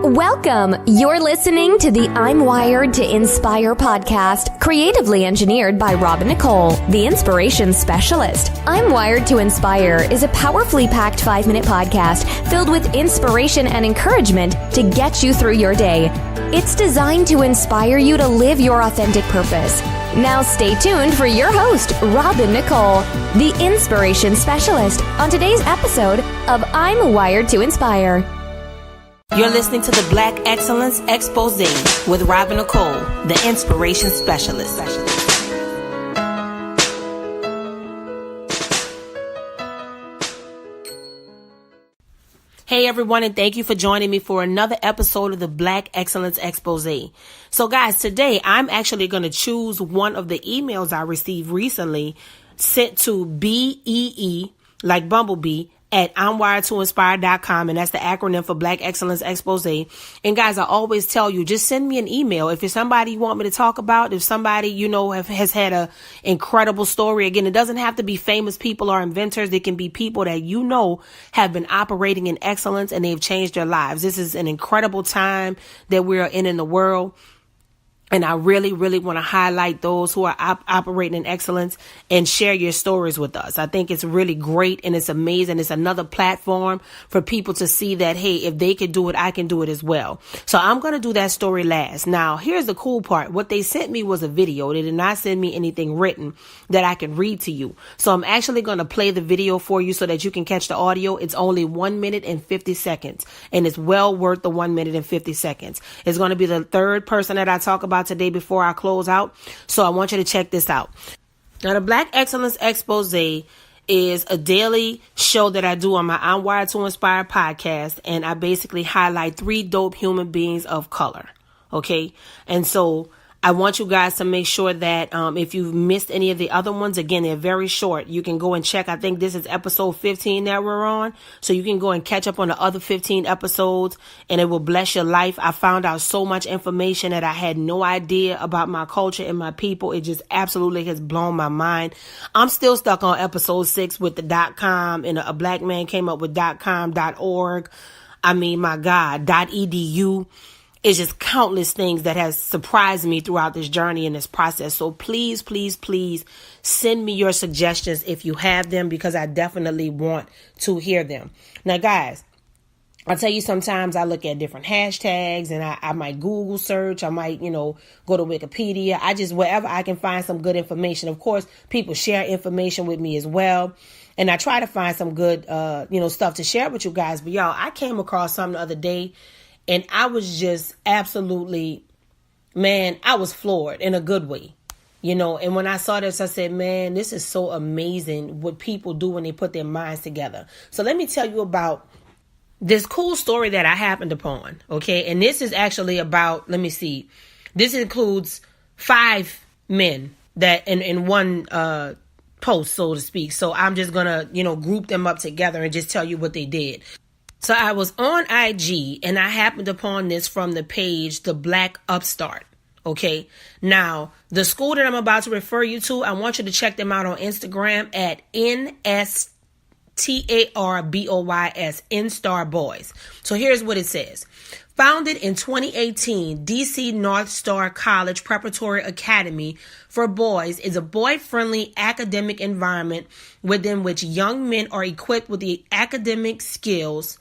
Welcome. You're listening to the I'm Wired to Inspire podcast, creatively engineered by Nicole, the inspiration specialist. I'm Wired to Inspire is a powerfully packed 5-minute podcast filled with inspiration and encouragement to get you through your day. It's designed to inspire you to live your authentic purpose. Now stay tuned for your host, Nicole, the inspiration specialist, on today's episode of I'm Wired to Inspire. You're listening to the Black Excellence Expose with Nicole, the inspiration specialist. Hey everyone, and thank you for joining me for another episode of the Black Excellence Expose. So guys, today I'm actually going to choose one of the emails I received recently sent to BEE, like Bumblebee, at I'mWiredToInspire.com, and that's the acronym for Black Excellence Expose. And guys, I always tell you, just send me an email. If it's somebody you want me to talk about, if somebody, you know, has had a incredible story. Again, it doesn't have to be famous people or inventors. It can be people that you know have been operating in excellence and they've changed their lives. This is an incredible time that we are in the world. And I really, really want to highlight those who are operating in excellence and share your stories with us. I think it's really great and it's amazing. It's another platform for people to see that, hey, if they can do it, I can do it as well. So I'm going to do that story last. Now, here's the cool part. What they sent me was a video. They did not send me anything written that I can read to you. So I'm actually going to play the video for you so that you can catch the audio. It's only 1 minute and 50 seconds, and it's well worth the 1 minute and 50 seconds. It's going to be the third person that I talk about today before I close out. So I want you to check this out. Now, the Black Excellence Expose is a daily show that I do on my I'm Wired to Inspire podcast. And I basically highlight 3 dope human beings of color. Okay. And so I want you guys to make sure that if you've missed any of the other ones, again, they're very short. You can go and check. I think this is episode 15 that we're on. So you can go and catch up on the other 15 episodes and it will bless your life. I found out so much information that I had no idea about my culture and my people. It just absolutely has blown my mind. I'm still stuck on episode 6 with the .com, and a black man came up with .com, .org. I mean, my God, .edu. It's just countless things that has surprised me throughout this journey and this process. So please, please, please send me your suggestions if you have them, because I definitely want to hear them. Now, guys, I'll tell you, sometimes I look at different hashtags and I might Google search. I might, go to Wikipedia. Wherever I can find some good information. Of course, people share information with me as well. And I try to find some good, stuff to share with you guys. But y'all, I came across something the other day. And I was just absolutely, I was floored in a good way, and when I saw this, I said, man, this is so amazing what people do when they put their minds together. So let me tell you about this cool story that I happened upon. Okay. And this is actually about, this includes 5 men that in one, post, so to speak. So I'm just going to, group them up together and just tell you what they did. So I was on IG and I happened upon this from the page, The Black Upstart. Okay. Now, the school that I'm about to refer you to, I want you to check them out on Instagram at INSTARBOYS, InStar Boys. So here's what it says. Founded in 2018, DC North Star College Preparatory Academy for Boys is a boy-friendly academic environment within which young men are equipped with the academic skills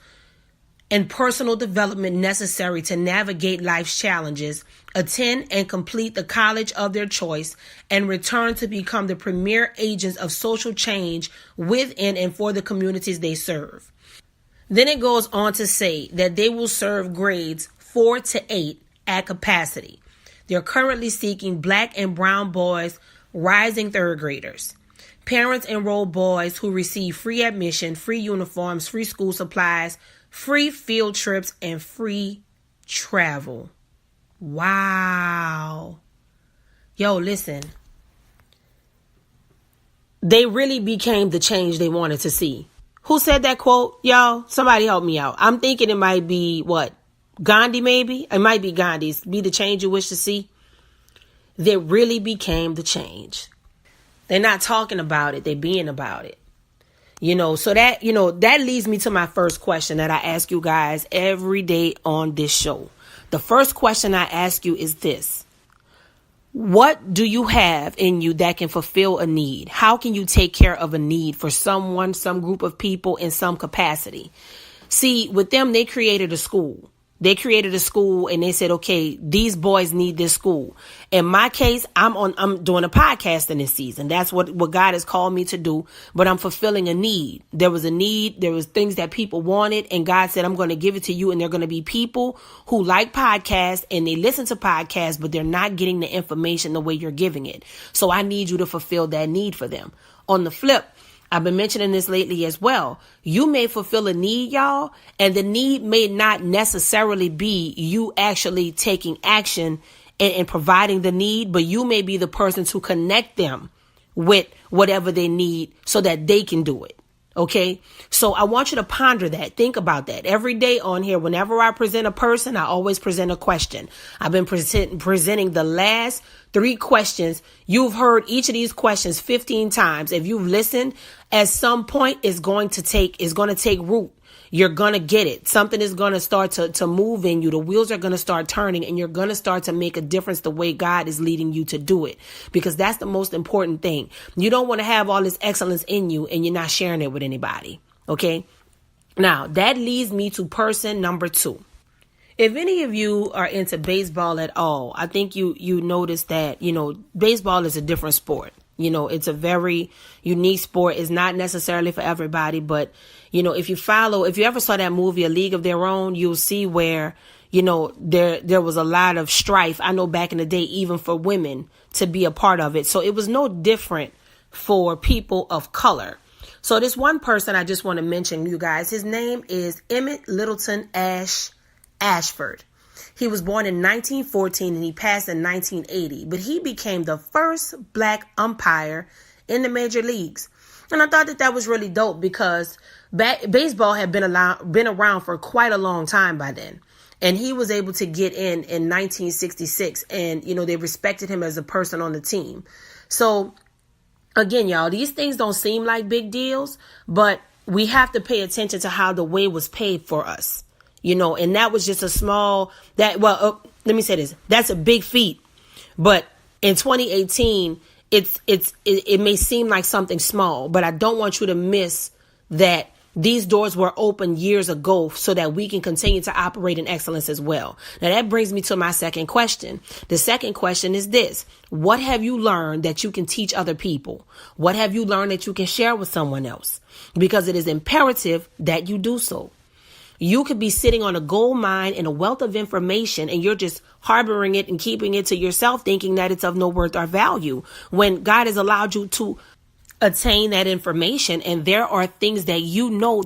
and personal development necessary to navigate life's challenges, attend and complete the college of their choice, and return to become the premier agents of social change within and for the communities they serve. Then it goes on to say that they will serve grades 4 to 8 at capacity. They're currently seeking Black and brown boys, rising 3rd graders. Parents enroll boys who receive free admission, free uniforms, free school supplies, free field trips, and free travel. Wow. Yo, listen. They really became the change they wanted to see. Who said that quote, y'all? Somebody help me out. I'm thinking it might be, Gandhi maybe? It might be Gandhi's. Be the change you wish to see. They really became the change. They're not talking about it. They're being about it. So that, that leads me to my first question that I ask you guys every day on this show. The first question I ask you is this. What do you have in you that can fulfill a need? How can you take care of a need for someone, some group of people in some capacity? See, with them, they created a school. They created a school and they said, okay, these boys need this school. In my case, I'm doing a podcast in this season. That's what God has called me to do. But I'm fulfilling a need. There was a need. There was things that people wanted. And God said, I'm going to give it to you. And they're going to be people who like podcasts and they listen to podcasts, but they're not getting the information the way you're giving it. So I need you to fulfill that need for them. On the flip, I've been mentioning this lately as well. You may fulfill a need, y'all, and the need may not necessarily be you actually taking action and providing the need, but you may be the person to connect them with whatever they need so that they can do it. Okay, so I want you to ponder that. Think about that. Every day on here, whenever I present a person, I always present a question. I've been presenting the last 3 questions. You've heard each of these questions 15 times. If you've listened, at some point, it's going to take root. You're going to get it. Something is going to start to move in you. The wheels are going to start turning and you're going to start to make a difference the way God is leading you to do it, because that's the most important thing. You don't want to have all this excellence in you and you're not sharing it with anybody. Okay. Now that leads me to person number 2. If any of you are into baseball at all, I think you notice that, baseball is a different sport. It's a very unique sport. It's not necessarily for everybody, but, if you ever saw that movie, A League of Their Own, you'll see where, there was a lot of strife. I know back in the day, even for women to be a part of it. So it was no different for people of color. So this one person I just want to mention, you guys, his name is Emmett Littleton Ashford. He was born in 1914 and he passed in 1980, but he became the first black umpire in the major leagues. And I thought that was really dope because baseball had been around for quite a long time by then. And he was able to get in 1966 and, they respected him as a person on the team. So again, y'all, these things don't seem like big deals, but we have to pay attention to how the way was paid for us. And that was just let me say this. That's a big feat. But in 2018, it may seem like something small, but I don't want you to miss that these doors were open years ago so that we can continue to operate in excellence as well. Now that brings me to my second question. The second question is this. What have you learned that you can teach other people? What have you learned that you can share with someone else? Because it is imperative that you do so. You could be sitting on a gold mine and a wealth of information and you're just harboring it and keeping it to yourself, thinking that it's of no worth or value, when God has allowed you to attain that information. And there are things that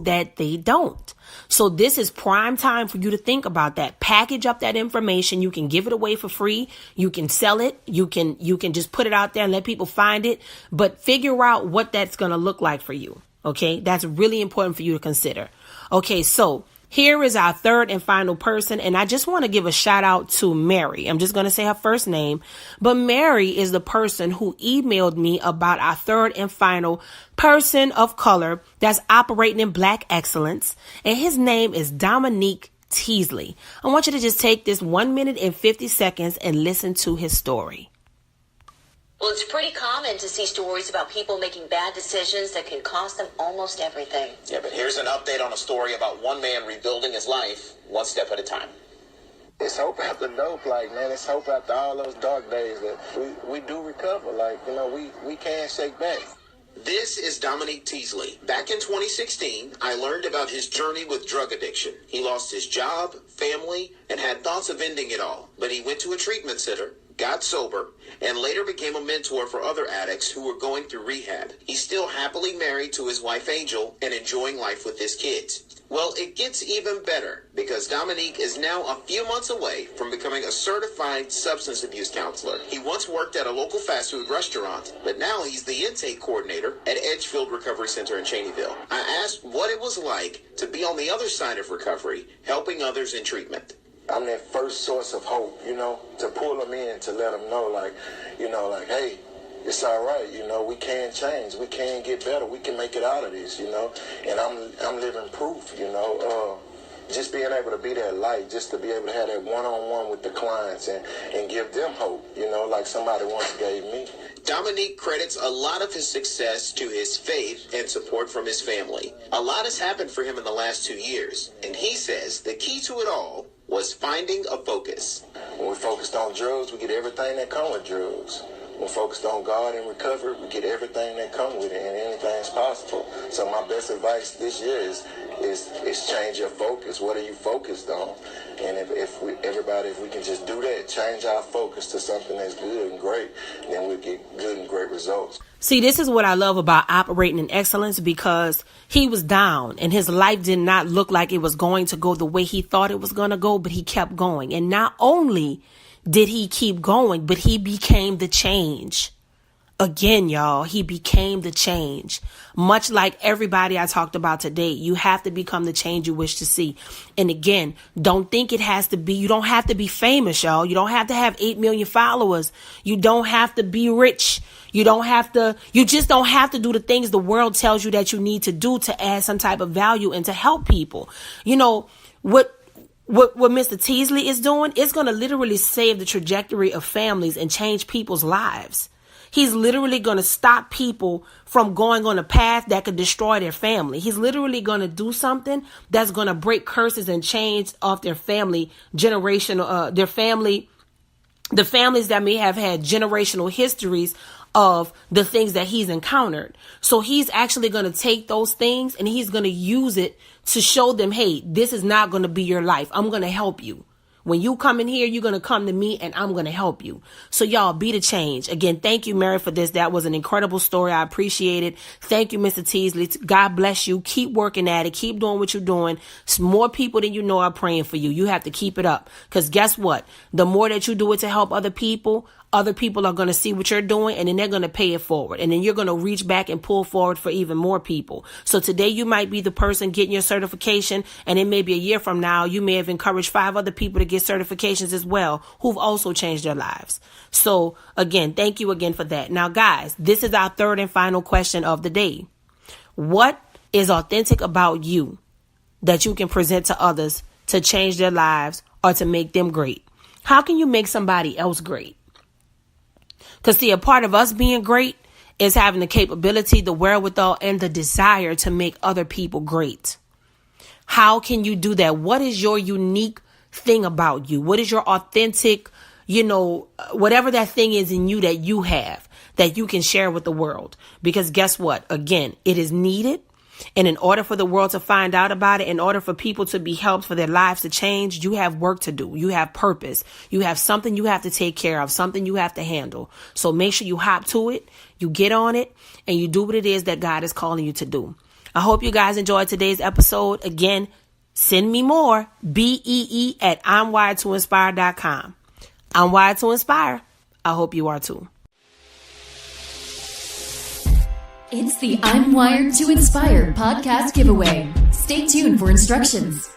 that they don't. So this is prime time for you to think about that. Package up that information. You can give it away for free. You can sell it. You can just put it out there and let people find it. But figure out what that's going to look like for you. Okay, that's really important for you to consider. Okay, so here is our third and final person. And I just want to give a shout out to Mary. I'm just going to say her first name. But Mary is the person who emailed me about our third and final person of color that's operating in Black excellence. And his name is Dominique Teasley. I want you to just take this 1 minute and 50 seconds and listen to his story. Well, it's pretty common to see stories about people making bad decisions that can cost them almost everything. Yeah, but here's an update on a story about one man rebuilding his life one step at a time. It's hope after dope, man. It's hope after all those dark days that we do recover. We can't shake back. This is Dominique Teasley. Back in 2016, I learned about his journey with drug addiction. He lost his job, family, and had thoughts of ending it all. But he went to a treatment center, got sober, and later became a mentor for other addicts who were going through rehab. He's still happily married to his wife, Angel, and enjoying life with his kids. Well, it gets even better because Dominique is now a few months away from becoming a certified substance abuse counselor. He once worked at a local fast food restaurant, but now he's the intake coordinator at Edgefield Recovery Center in Cheneyville. I asked what it was like to be on the other side of recovery, helping others in treatment. I'm that first source of hope, to pull them in, to let them know, hey, it's all right, you know, we can change, we can get better, we can make it out of this, you know, and I'm living proof, you know, just being able to be that light, just to be able to have that one-on-one with the clients and give them hope, you know, like somebody once gave me. Dominique credits a lot of his success to his faith and support from his family. A lot has happened for him in the last 2 years, and he says the key to it all was finding a focus. When we focused on drugs, we get everything that comes with drugs. When we're focused on God and recovery, we get everything that comes with it, and anything's possible. So my best advice this year is change your focus. What are you focused on? And if we can just do that, change our focus to something that's good and great, then we'll get good and great results. See, this is what I love about operating in excellence, because he was down and his life did not look like it was going to go the way he thought it was going to go, but he kept going. And not only did he keep going, but he became the change. Again, y'all, he became the change. Much like everybody I talked about today, you have to become the change you wish to see. And again, don't think it has to be, you don't have to be famous, y'all. You don't have to have 8 million followers. You don't have to be rich. You just don't have to do the things the world tells you that you need to do to add some type of value and to help people. You know, what Mr. Teasley is doing is going to literally save the trajectory of families and change people's lives. He's literally going to stop people from going on a path that could destroy their family. He's literally going to do something that's going to break curses and chains off their family, the families that may have had generational histories of the things that he's encountered. So he's actually going to take those things and he's going to use it to show them, hey, this is not going to be your life. I'm going to help you. When you come in here, you're going to come to me and I'm going to help you. So y'all, be the change. Again, thank you, Mary, for this. That was an incredible story. I appreciate it. Thank you, Mr. Teasley. God bless you. Keep working at it. Keep doing what you're doing. More people than you know are praying for you. You have to keep it up, because guess what? The more that you do it to help other people are going to see what you're doing, and then they're going to pay it forward. And then you're going to reach back and pull forward for even more people. So today you might be the person getting your certification, and then maybe a year from now, you may have encouraged 5 other people to get certifications as well, who've also changed their lives. So again, thank you again for that. Now, guys, this is our third and final question of the day. What is authentic about you that you can present to others to change their lives or to make them great? How can you make somebody else great? Because see, a part of us being great is having the capability, the wherewithal, and the desire to make other people great. How can you do that? What is your unique thing about you? What is your authentic, whatever that thing is in you that you have, that you can share with the world? Because guess what? Again, it is needed. And in order for the world to find out about it, in order for people to be helped, for their lives to change, you have work to do. You have purpose. You have something you have to take care of, something you have to handle. So make sure you hop to it, you get on it, and you do what it is that God is calling you to do. I hope you guys enjoyed today's episode. Again, send me more, BEE at I'mWiredToInspire.com. I'm wired to inspire. I hope you are too. It's the I'm Wired to Inspire podcast giveaway. Stay tuned for instructions.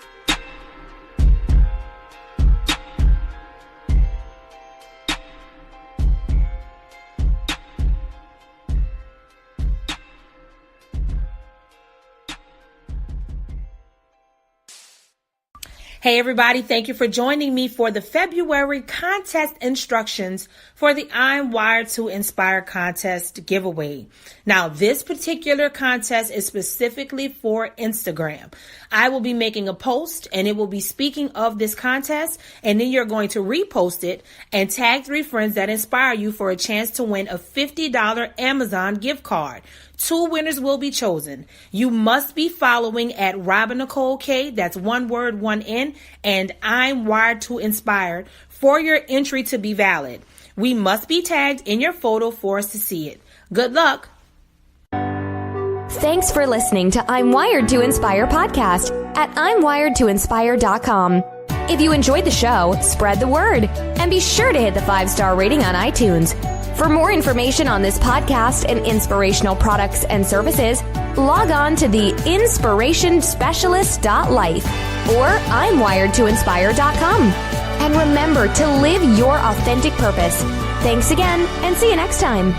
Hey everybody, thank you for joining me for the February contest instructions for the I'm Wired to Inspire contest giveaway. Now, this particular contest is specifically for Instagram. I will be making a post and it will be speaking of this contest, and then you're going to repost it and tag 3 friends that inspire you for a chance to win a $50 Amazon gift card. 2 winners will be chosen. You must be following at robinicolek, that's one word, 1 N, and I'm Wired to Inspire for your entry to be valid. We must be tagged in your photo for us to see it. Good luck. Thanks for listening to I'm Wired to Inspire podcast at I'mWiredToInspire.com. If you enjoyed the show, spread the word and be sure to hit the 5-star rating on iTunes. For more information on this podcast and inspirational products and services, log on to the inspirationspecialist.life or I'mWiredToInspire.com. And remember to live your authentic purpose. Thanks again, and see you next time.